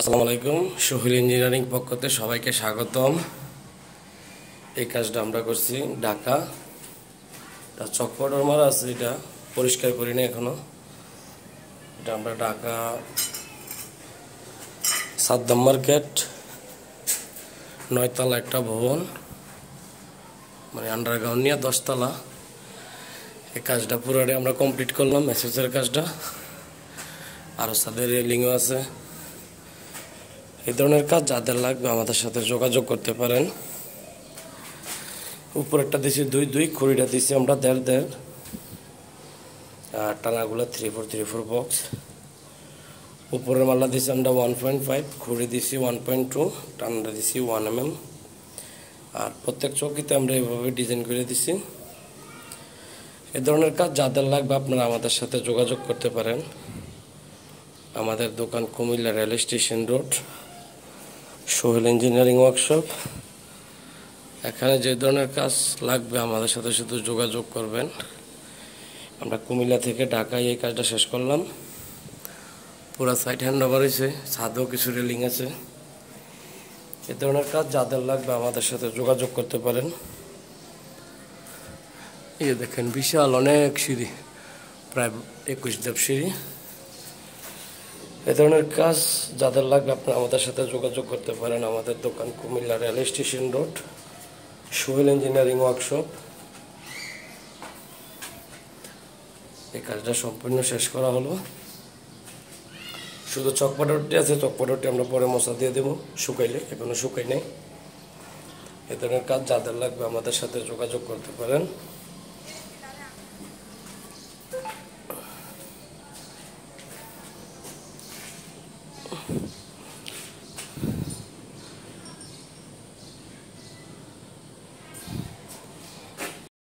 আসসালামু আলাইকুম। সোহেল ইঞ্জিনিয়ারিং পক্ষতে সবাইকে স্বাগতম। এই কাজটা আমরা করছি ঢাকা, তার চকপটর মারা আছে, এটা পরিষ্কার করিনি এখনো। এটা আমরা ঢাকা সাদ্দাম মার্কেট 9 তলা একটা ভবন, মানে আন্ডারগ্রাউন্ড নিয়ে 10 তলা। এই কাজটা পুরোটাই আমরা কমপ্লিট করলাম, মেসেজের কাজটা। আরও সাদের রেলিংও আছে। এই ধরনের কাজ যাদের লাগবে আমাদের সাথে যোগাযোগ করতে পারেন। উপরেরটা দিছি 2-2, খুঁড়িটা দিছি আমরা 1.5-1.5, আর টানাগুলো 3-4 বক্স। উপরের মাল্লা দিছি আমরা 1.5, খুঁড়ি দিছি 1.2, টানাটা দিছি 1 mm। আর প্রত্যেক চৌকিতে আমরা এইভাবে ডিজাইন করে দিছি। এ ধরনের কাজ যাদের লাগবে আপনারা আমাদের সাথে যোগাযোগ করতে পারেন। আমাদের দোকান Comilla rail station road, Sohel engineering workshop. এখানে যে ধরনের কাজ লাগবে আমাদের সাথে শুধু যোগাযোগ করবেন। আমরা কুমিল্লা থেকে ঢাকায় এই কাজটা শেষ করলাম। পুরো সাইট হ্যান্ড ওভার হয়েছে, ছাদেও কিছু রেলিং আছে। এ ধরনের কাজ যাদের লাগবে আমাদের সাথে যোগাযোগ করতে পারেন। এই যে দেখেন বিশাল অনেক সিঁড়ি, প্রায় 21 ধাপ সিঁড়ি। এ ধরনের কাজ যাদের লাগবে আপনারা আমাদের সাথে যোগাযোগ করতে পারেন। আমাদের দোকান Comilla rail station road, Sohel engineering workshop. এই কাজটা সম্পূর্ণ শেষ করা হলো। শুধু চকপাটরটি আছে, চকপাটরটি আমরা পরে মশা দিয়ে দেবো শুকাইলে, এখনো শুকাই নেই। এ ধরনের কাজ যাদের লাগবে আমাদের সাথে যোগাযোগ করতে পারেন।